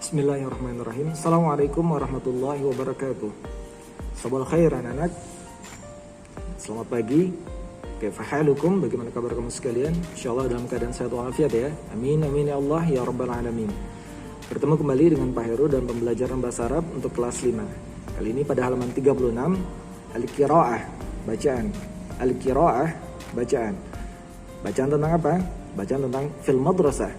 Bismillahirrahmanirrahim. Assalamualaikum warahmatullahi wabarakatuh. Sabal khair anak-anak. Selamat pagi. Kaifa halukum? Bagaimana kabar kamu sekalian? Insyaallah dalam keadaan sehat walafiat ya. Amin amin ya Allah ya rabbal alamin. Bertemu kembali dengan Pak Heru dan pembelajaran bahasa Arab untuk kelas 5. Kali ini pada halaman 36 Al-Qiraah, bacaan. Al-Qiraah, bacaan. Bacaan tentang apa? Bacaan tentang fil madrasah,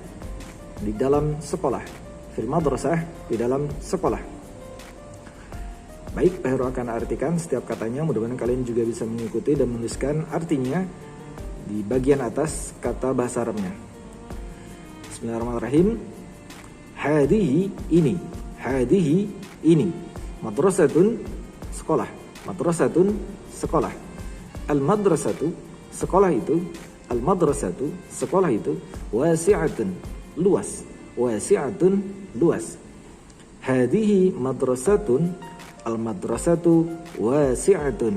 di dalam sekolah. Fil madrasah, di dalam sekolah. Baik, Pak Heru akan artikan setiap katanya. Mudah-mudahan kalian juga bisa mengikuti dan menuliskan artinya di bagian atas kata bahasa Arabnya. Bismillahirrahmanirrahim. Hadihi, ini. Hadihi, ini. Madrasatun, sekolah. Madrasatun, sekolah. Al-madrasatu, sekolah itu. Al-madrasatu, sekolah itu. Wasi'atun, luas. Wasi'atun, luas. Hadihi madrasatun, al-madrasatu wasi'atun.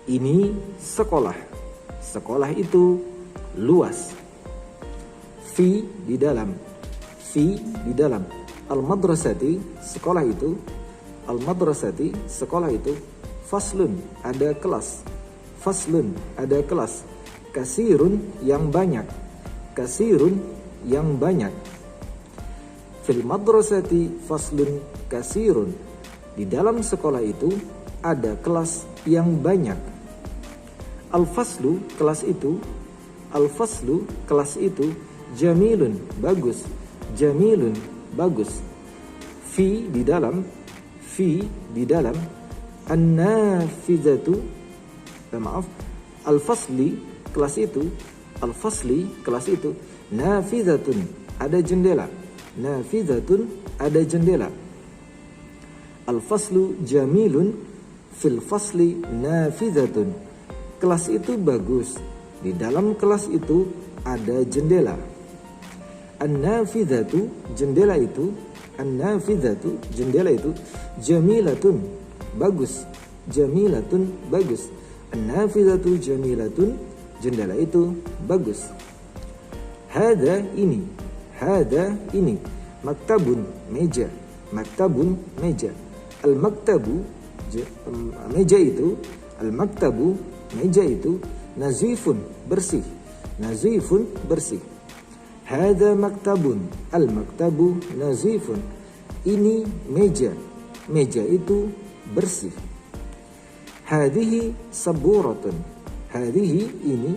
Ini sekolah. Sekolah itu luas. Fi, di dalam. Fi, di dalam. Al-madrasati, sekolah itu. Al-madrasati, sekolah itu. Faslun, ada kelas. Faslun, ada kelas. Kasirun, yang banyak. Kasirun, yang banyak. Fil madrasati faslun kasirun. Di dalam sekolah itu ada kelas yang banyak. Al-faslu, kelas itu. Al-faslu, kelas itu. Jamilun, bagus. Jamilun, bagus. Fi, di dalam. Fi, di dalam. An-nafizatu, maaf. Al-fasli, kelas itu. Al-fasli, kelas itu. Nafizatun, ada jendela. Nafizatun, ada jendela. Al-faslu jamilun, fil fasli nafizatun. Kelas itu bagus. Di dalam kelas itu ada jendela. An-nafizatu, jendela itu. An-nafizatu, jendela itu. Jamilatun, bagus. Jamilatun, bagus. An-nafizatu jamilatun, jendela itu bagus. Hada, ini. Hada, ini. Maktabun, meja. Maktabun, meja. Al-maktabu, meja itu. Al-maktabu, meja itu. Nazifun, bersih. Nazifun, bersih. Hada maktabun. Al-maktabu nazifun. Ini meja. Meja itu bersih. Hadihi saburatun. Hadihi, ini.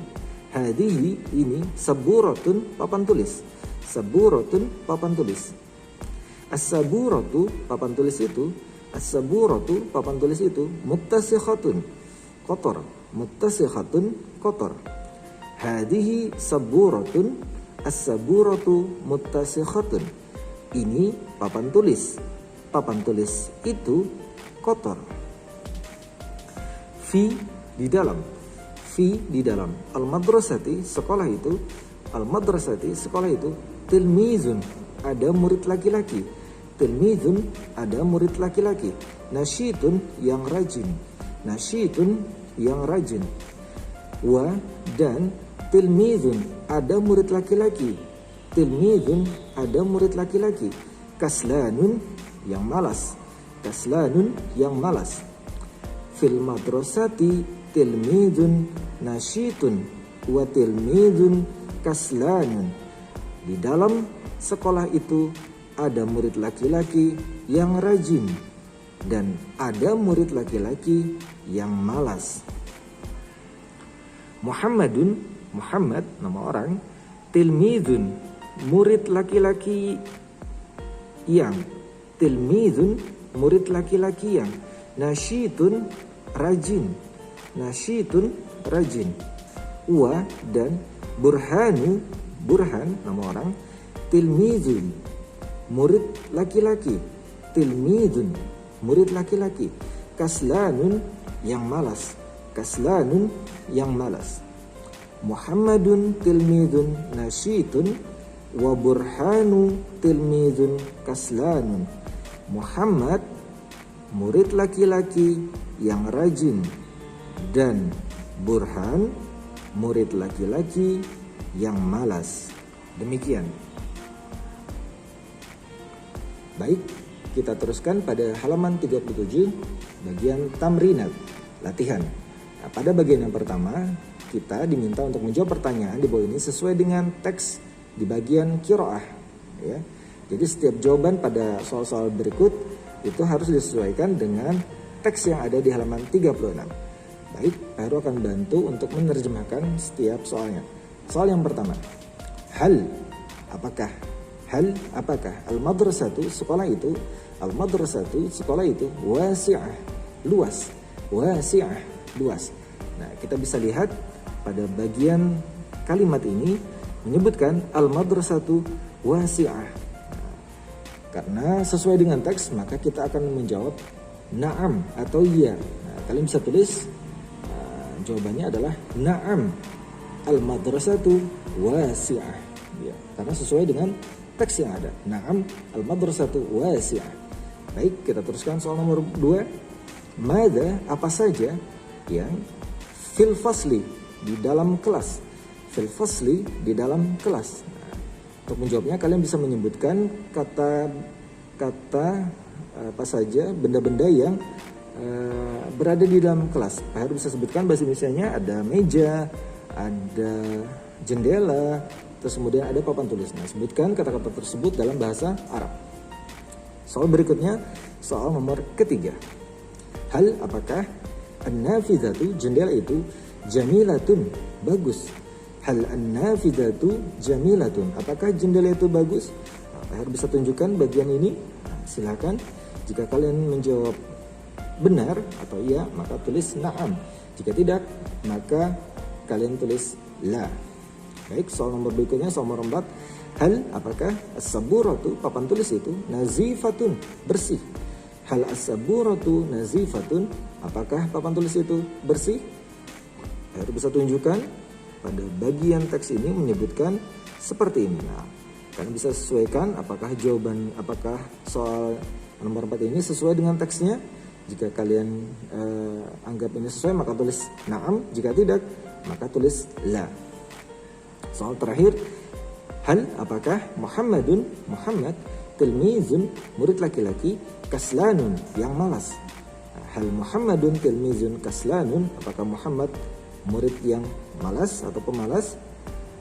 Hadihi, ini. Saburatun, papan tulis. Saburatun, papan tulis. As-saburatu, papan tulis itu. As-saburatu, papan tulis itu. Muttasikhatun, kotor. Muttasikhatun, kotor. Hadihi saburatun. As-saburatu muttasikhatun. Ini papan tulis. Papan tulis itu kotor. Fi, di dalam. Fi, di dalam. Al-madrasati, sekolah itu. Al-madrasati, sekolah itu. Tilmizun, ada murid laki-laki. Tilmizun, ada murid laki-laki. Nasyitun, yang rajin. Nasyitun, yang rajin. Wa, dan. Tilmizun, ada murid laki-laki. Tilmizun, ada murid laki-laki. Kaslanun, yang malas. Kaslanun, yang malas. Fil madrasati tilmizun nasyitun wa tilmizun kaslanun. Di dalam sekolah itu ada murid laki-laki yang rajin dan ada murid laki-laki yang malas. Muhammadun, Muhammad, nama orang. Tilmizun, murid laki-laki yang. Tilmizun, murid laki-laki yang. Nasyitun, rajin. Nasyitun, rajin. Wa, dan. Burhanu, Burhan, nama orang. Tilmizun, murid laki-laki. Tilmizun, murid laki-laki. Kaslanun, yang malas. Kaslanun, yang malas. Muhammadun tilmizun nasyitun wa burhanu tilmizun kaslanun. Muhammad, murid laki-laki yang rajin, dan Burhan, murid laki-laki yang malas. Demikian. Baik, kita teruskan pada halaman 37 bagian tamrinat, latihan. Nah, pada bagian yang pertama, kita diminta untuk menjawab pertanyaan di bawah ini sesuai dengan teks di bagian qiraah, ya. Jadi setiap jawaban pada soal-soal berikut itu harus disesuaikan dengan teks yang ada di halaman 36. Baik, Pak Heru akan bantu untuk menerjemahkan setiap soalnya. Soal yang pertama, hal, apakah? Hal, apakah? Al-madrasatu, sekolah itu. Al-madrasatu, sekolah itu. Wasi'ah, luas. Wasi'ah, luas. Nah, kita bisa lihat pada bagian kalimat ini menyebutkan al-madrasatu wasi'ah. Nah, karena sesuai dengan teks, maka kita akan menjawab na'am atau iya. Nah, kalian bisa tulis jawabannya adalah na'am al-madrasatu wasi'ah, ya, karena sesuai dengan teks yang ada. Na'am al-madrasatu wasi'ah. Baik, kita teruskan soal nomor 2. Mada, apa saja yang fil fasli, di dalam kelas. Fil fasli, di dalam kelas. Nah, untuk menjawabnya kalian bisa menyebutkan kata apa saja, benda-benda yang berada di dalam kelas. Pak Heru bisa sebutkan bahasa Indonesianya ada meja, ada jendela, terus kemudian ada papan tulis. Nah, sebutkan kata-kata tersebut dalam bahasa Arab. Soal berikutnya, soal nomor ketiga. Hal, apakah an-nafidhatu, jendela itu, jamilatun, bagus. Hal an-nafidhatu jamilatun, apakah jendela itu bagus? Nah, Pak Heru bisa tunjukkan bagian ini. Nah, silakan. Jika kalian menjawab benar atau iya, maka tulis na'am. Jika tidak, maka kalian tulis la. Baik, soal nomor berikutnya, soal nomor 4. Hal, apakah as-saburatu, papan tulis itu, nazifatun, bersih. Hal as-saburatu nazifatun, apakah papan tulis itu bersih? Harus bisa tunjukkan pada bagian teks ini menyebutkan seperti ini. Nah, kalian bisa sesuaikan apakah soal nomor 4 ini sesuai dengan teksnya. Jika kalian anggap ini sesuai, maka tulis na'am. Jika tidak, maka tulis la. Soal terakhir, hal, apakah Muhammadun, Muhammad, tilmizun, murid laki-laki, kaslanun, yang malas. Hal Muhammadun tilmizun kaslanun, apakah Muhammad murid yang malas atau pemalas?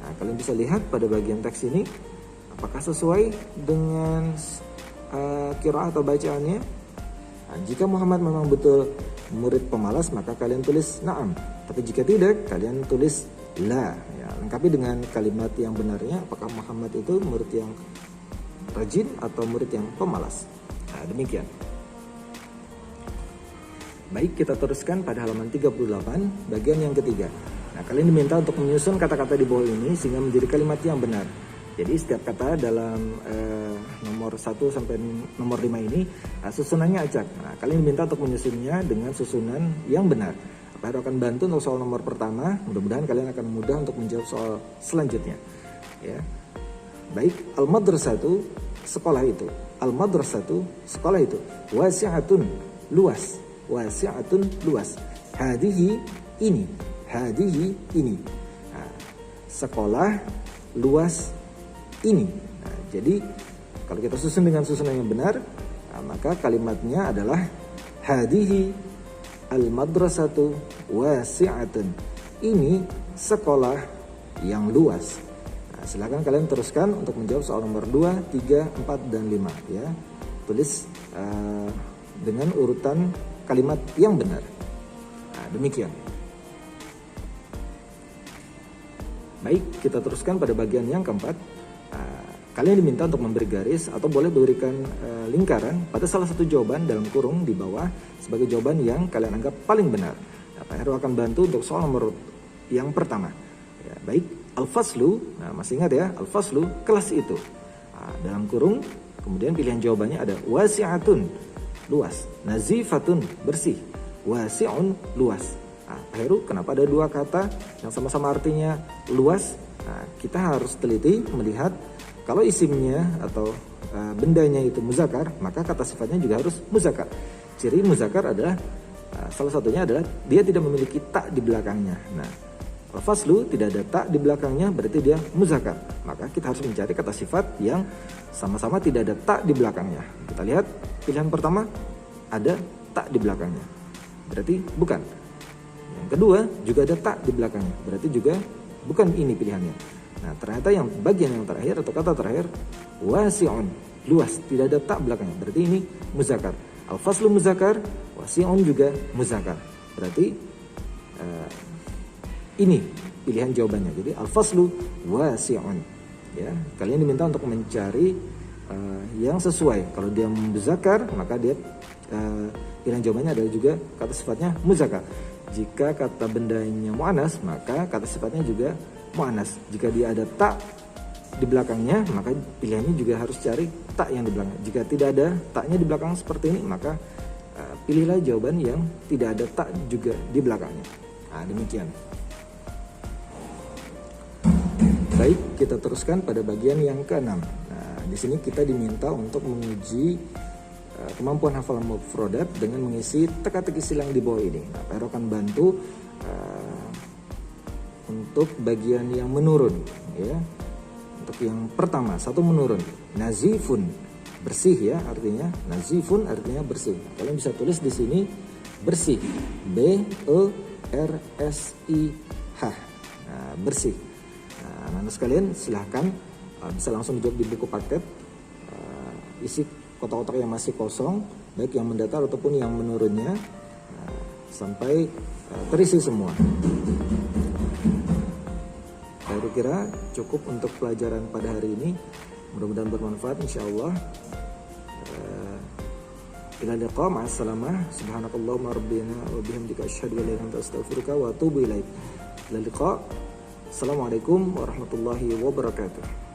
Nah, kalian bisa lihat pada bagian teks ini apakah sesuai dengan qiraah atau bacaannya. Nah, jika Muhammad memang betul murid pemalas, maka kalian tulis na'am. Tapi jika tidak, kalian tulis la. Ya, lengkapi dengan kalimat yang benarnya, apakah Muhammad itu murid yang rajin atau murid yang pemalas. Nah, demikian. Baik, kita teruskan pada halaman 38, bagian yang ketiga. Nah, kalian diminta untuk menyusun kata-kata di bawah ini sehingga menjadi kalimat yang benar. Jadi setiap kata dalam nomor 1 sampai nomor 5 ini susunannya acak. Nah, kalian diminta untuk menyusunnya dengan susunan yang benar. Pak Heru akan bantu untuk soal nomor pertama. Mudah-mudahan kalian akan mudah untuk menjawab soal selanjutnya. Ya. Baik, al-madrasatu, sekolah itu. Al-madrasatu, sekolah itu. Wasi'atun, luas. Wasi'atun, luas. Hadihi, ini. Hadihi, ini. Nah, sekolah, luas, ini. Nah, jadi kalau kita susun dengan susunan yang benar, maka kalimatnya adalah hadihi al-madrasatu wasi'atun. Ini sekolah yang luas. Nah, silakan kalian teruskan untuk menjawab soal nomor 2, 3, 4, dan 5 ya. Tulis dengan urutan kalimat yang benar. Nah, demikian. Baik, kita teruskan pada bagian yang keempat. Kalian diminta untuk memberi garis atau boleh berikan lingkaran pada salah satu jawaban dalam kurung di bawah sebagai jawaban yang kalian anggap paling benar. Nah, Pak Heru akan bantu untuk soal nomor yang pertama. Ya, baik, al-faslu, nah masih ingat ya, al-faslu, kelas itu. Nah, dalam kurung, kemudian pilihan jawabannya ada wasi'atun, luas, nazifatun, bersih, wasi'un, luas. Nah, Pak Heru, kenapa ada dua kata yang sama-sama artinya luas? Nah, kita harus teliti melihat kalau isimnya atau bendanya itu muzakkar, maka kata sifatnya juga harus muzakkar. Ciri muzakkar adalah salah satunya adalah dia tidak memiliki tak di belakangnya. Nah, al-faslu tidak ada tak di belakangnya, berarti dia muzakkar. Maka kita harus mencari kata sifat yang sama-sama tidak ada tak di belakangnya. Kita Kita lihat pilihan pertama ada tak di belakangnya, berarti bukan. Yang kedua juga ada tak di belakangnya, berarti juga bukan ini pilihannya. Nah, ternyata yang bagian yang terakhir atau kata terakhir wasi'un, luas, tidak ada tak belakangnya, berarti ini muzakkar. Al-faslu muzakkar, wasi'un juga muzakkar. Berarti ini pilihan jawabannya. Jadi al-faslu wasi'un. Ya, kalian diminta untuk mencari yang sesuai. Kalau dia muzakkar, maka dia pilihan jawabannya adalah juga kata sifatnya muzakkar. Jika kata bendanya muannas, maka kata sifatnya juga muannas. Jika dia ada tak di belakangnya, maka pilihannya juga harus cari tak yang di belakang. Jika tidak ada taknya di belakang seperti ini, maka pilihlah jawaban yang tidak ada tak juga di belakangnya. Nah, demikian. Baik, kita teruskan pada bagian yang keenam. Nah, di sini kita diminta untuk menguji kemampuan hafal mufradat dengan mengisi teka-teki silang di bawah ini. Nah, Pak akan bantu untuk bagian yang menurun, ya. Untuk yang pertama, satu menurun, nazifun, bersih ya, artinya nazifun artinya bersih. Kalian bisa tulis di sini bersih, B-E-R-S-I-H, nah, bersih. Nah, anak sekalian silahkan bisa langsung dijawab di buku paket, isi kotak-kotak yang masih kosong, baik yang mendatar ataupun yang menurunnya, sampai terisi semua. Saya kira cukup untuk pelajaran pada hari ini. Mudah-mudahan bermanfaat insyaallah. Ila liqa, ma'assalamah. Subhanakallahumma rabbina wa bihamdika asyhadu an la ilaha illa anta astaghfiruka wa atubu ilaik. Ila liqa. Assalamualaikum warahmatullahi wabarakatuh.